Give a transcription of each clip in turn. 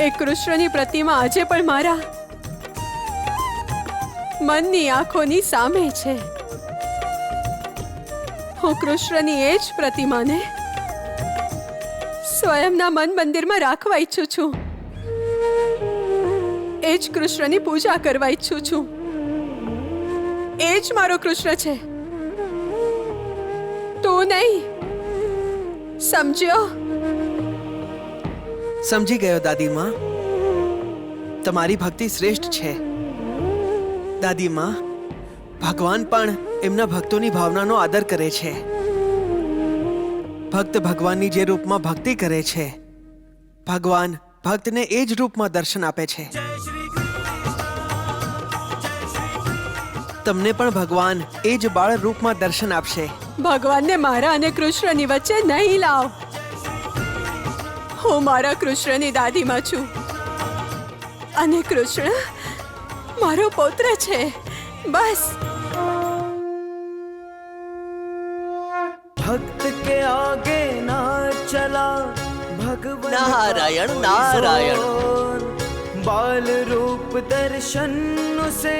એ કૃષ્ણની પ્રતિમા આજે પણ મારા મનની આંખોની સામે છે. હું કૃષ્ણની એ જ પ્રતિમાને સ્વયંના મન મંદિરમાં રાખવા ઈચ્છું છું. એ જ કૃષ્ણની પૂજા કરવા ઈચ્છું છું. એ જ મારો કૃષ્ણ છે, તું નહીં. સમજ્યો? સમજી ગયો દાદીમાં. તમારી ભક્તિ શ્રેષ્ઠ છે દાદીમાં. ભગવાન પણ એમના ભક્તોની ભાવનાનો આદર કરે છે. ભક્ત ભગવાનની જે રૂપમાં ભક્તિ કરે છે, ભગવાન ભક્તને એ જ રૂપમાં દર્શન આપે છે. તમને પણ ભગવાન એ જ બાળ રૂપમાં દર્શન આપશે. ભગવાનને મારા અને કૃષ્ણની વચ્ચે નહીં લાવ. હું મારા કૃષ્ણની દાદીમાં છું અને કૃષ્ણ મારો પૌત્ર છે. બસ. भक्त के आगे ना चला भगवान. नारायण नारायण. बाल रूप दर्शन से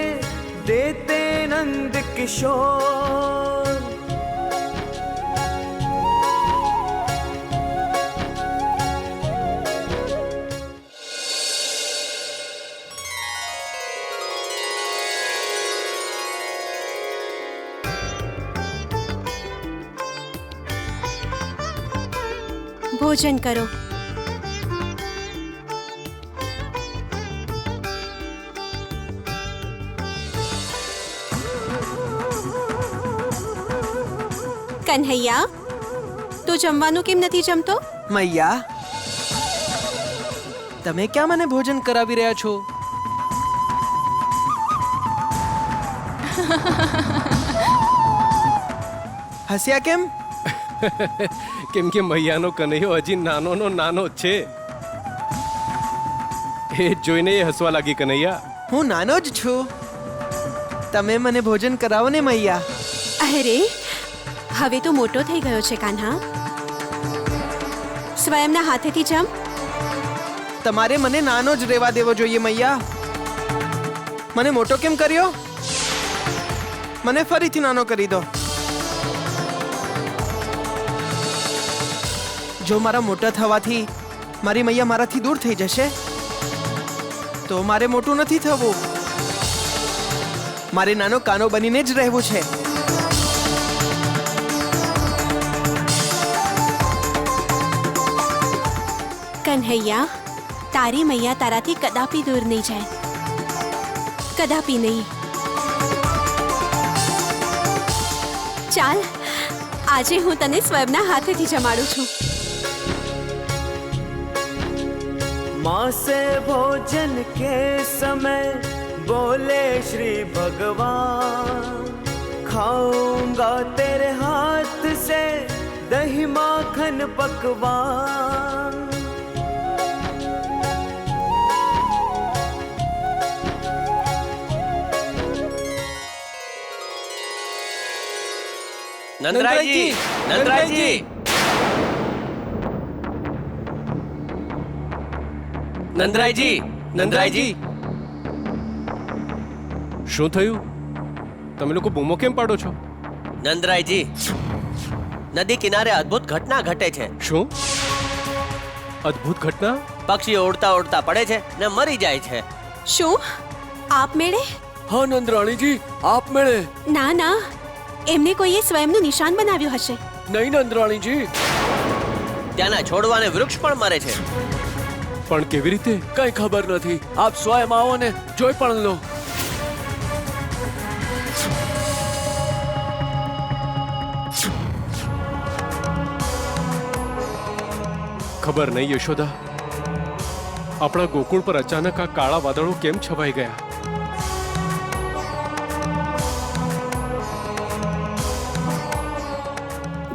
देते नंद किशोर. ભોજન કરો. કન્હૈયા, તું જમવાનું કેમ નથી જમતો? મૈયા, તમે ક્યાં મને ભોજન કરાવી રહ્યા છો? હસ્યા કેમ? કેમ કે મૈયાનો કનૈયો હજી નાનોનો નાનો જ છે. એ જ જોઈને એ હસવા લાગી. કનૈયા, હું નાનો જ છું. તમે મને ભોજન કરાવો ને મૈયા. અરે, હવે તો મોટો થઈ ગયો છે કાન્હા. સ્વયંના હાથેથી જમ. તમારે મને નાનો જ રહેવા દેવો જોઈએ મૈયા. મને મોટો કેમ કર્યો? મને ફરીથી નાનો કરી દો. જો મારા મોટા થવાથી મારી મૈયા મારાથી દૂર થઈ જશે તો મારે મોટું નથી થવું. મારે નાનો કાનો બનીને જ રહેવું છે. કન્હૈયા, તારી મૈયા તારાથી કદાપી દૂર નહીં જાય. કદાપી નહીં. ચાલ, આજે હું તને સ્વયંના હાથેથી જમાડું છું. माँ से भोजन के समय बोले श्री भगवान. खाऊंगा तेरे हाथ से दही माखन पकवान. નંદરાયજી, નંદરાયજી. નંદરાયજી, નંદરાયજી. શું થયું? તમે લોકો બૂમો કેમ પાડો છો? નંદરાયજી, નદી કિનારે અદ્ભુત ઘટના ઘટે છે. શું અદ્ભુત ઘટના? પક્ષીઓ ઉડતા ઉડતા પડે છે ને મરી જાય છે. શું આપમેળે? हाँ नंदराणी आप मेरे. ના ના, એમને કોઈએ સ્વયંનું નિશાન બનાવ્યું હશે. नहीं नंदराणी जी. ત્યાંના છોડવા અને વૃક્ષ પણ મરે છે. પણ કેવી રીતે? कई खबर नहीं. आप स्वयं आओ ने जोई पण लो. ખબર નહીં યશોદા, આપણા ગોકુળ પર અચાનક આ કાળા વાદળો કેમ છવાઈ ગયા?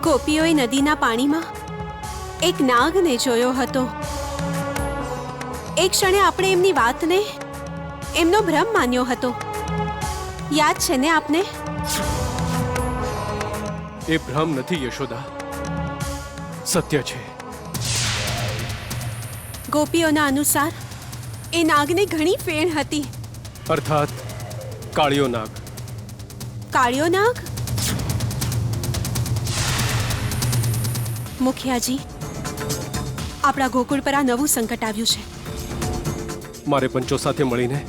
ગોપીઓએ નદીના પાણીમાં એક નાગને જોયો હતો. એક ક્ષણે આપણે એમની વાતને એમનો ભ્રમ માન્યો હતો. યાદ છે ને આપને? એ ભ્રમ નથી યશોદા, સત્ય છે. ગોપીઓના અનુસાર એ નાગને ઘણી ફેણ હતી. અર્થાત કાળિયો નાગ. કાળિયો નાગ? મુખિયાજી, આપણા ગોકુળ પર આ નવું સંકટ આવ્યું છે. મારે પંચો સાથે મળીને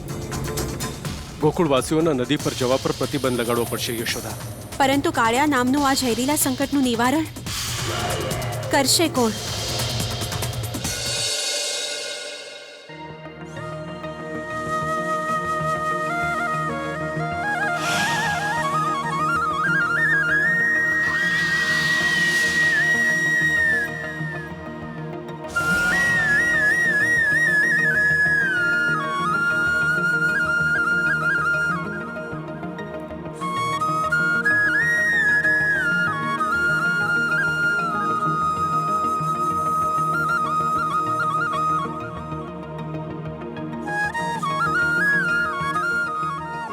ગોકુળવાસીઓના નદી પર જવા પર પ્રતિબંધ લગાડવો પડશે યશોદા. પરંતુ કાળિયા નામનું આ ઝેરીલા સંકટનું નિવારણ કરશે કોણ?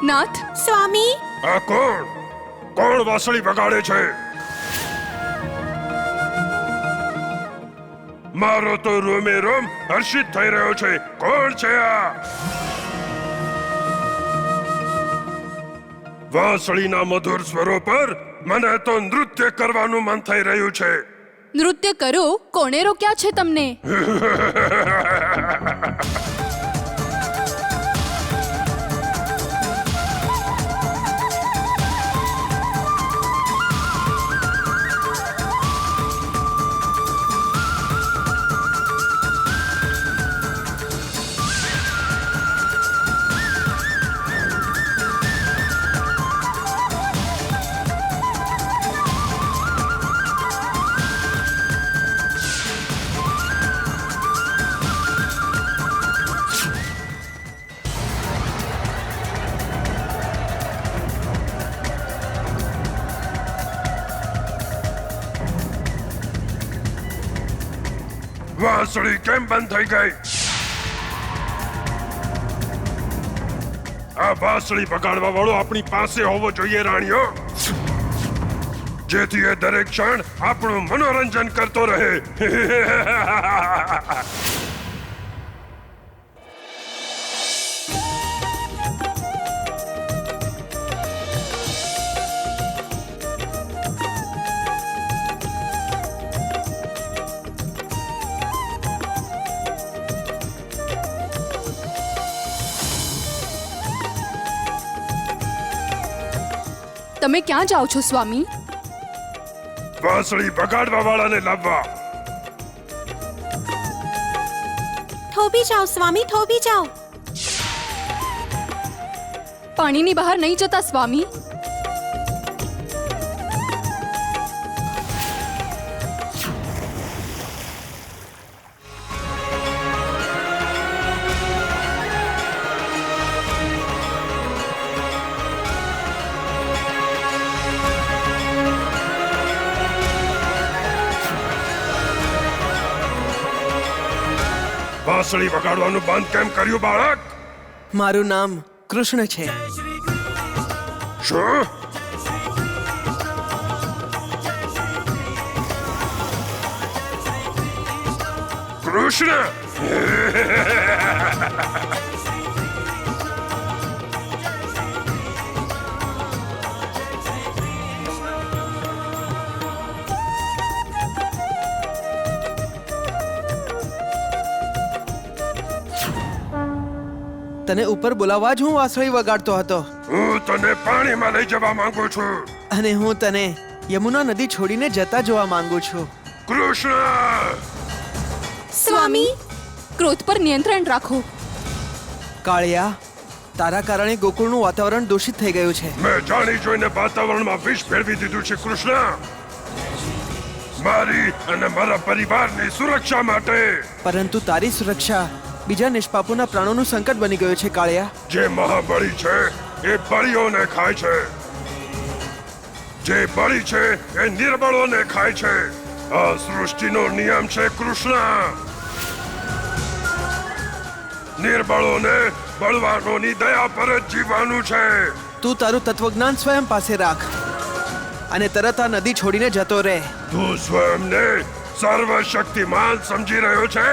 નાથ, સ્વામી, આ કોણ કોણ વાંસળી વગાડે છે? મારો તો રોમે રોમ હર્ષિત થઈ રહ્યો છે. કોણ છે આ? વાંસળીના મધુર સ્વરો પર મને તો નૃત્ય કરવાનું મન થઈ રહ્યું છે. નૃત્ય કરો. કોણે રોક્યા છે તમને? વાંસળી કેમ બંધ થઈ ગઈ? આ વાંસળી વગાડવા વાળો આપણી પાસે હોવો જોઈએ રાણીઓ, જેથી એ દરેક ક્ષણ આપણું મનોરંજન કરતો રહે. તમે ક્યાં જાઓ છો સ્વામી? વાંસળી વગાડવા વાળાને લાવવા. થોભી જાઓ સ્વામી, થોભી જાઓ. પાણીની બહાર નહીં જતા સ્વામી. વાંસળી વગાડવાનું બંધ કેમ કર્યું બાળક? મારું નામ કૃષ્ણ છે. શું? કૃષ્ણ? તને ઉપર બોલાવવા જ હું વાંસળી વગાડતો હતો. હું તને પાણીમાં લઈ જવા માંગુ છું. અને હું તને યમુના નદી છોડીને જતા જોવા માંગુ છું. કૃષ્ણ! સ્વામી, ક્રોધ પર નિયંત્રણ રાખો. કાળિયા, તારા કારણે ગોકુળનું વાતાવરણ દૂષિત થઈ ગયું છે. મેં જાણી જોઈને વાતાવરણમાં વિષ ભેળવી દીધું છે કૃષ્ણ. મારી અને મારા પરિવારની સુરક્ષા માટે. પરંતુ તારી સુરક્ષા બીજા નિષ્પાપોના પ્રાણોનું સંકટ બની ગયું છે કાળિયા. જે મહાબળી છે એ બળીઓને ખાય છે. જે બળી છે એ નિર્બળોને ખાય છે. આ સૃષ્ટિનો નિયમ છે કૃષ્ણ. નિર્બળોને બળવાનોની દયા પર જ જીવવાનું છે. તું તારું તત્વજ્ઞાન સ્વયં પાસે રાખ અને તરત આ નદી છોડીને જતો રહે. તું સ્વયંને સર્વશક્તિમાન સમજી રહ્યો છે?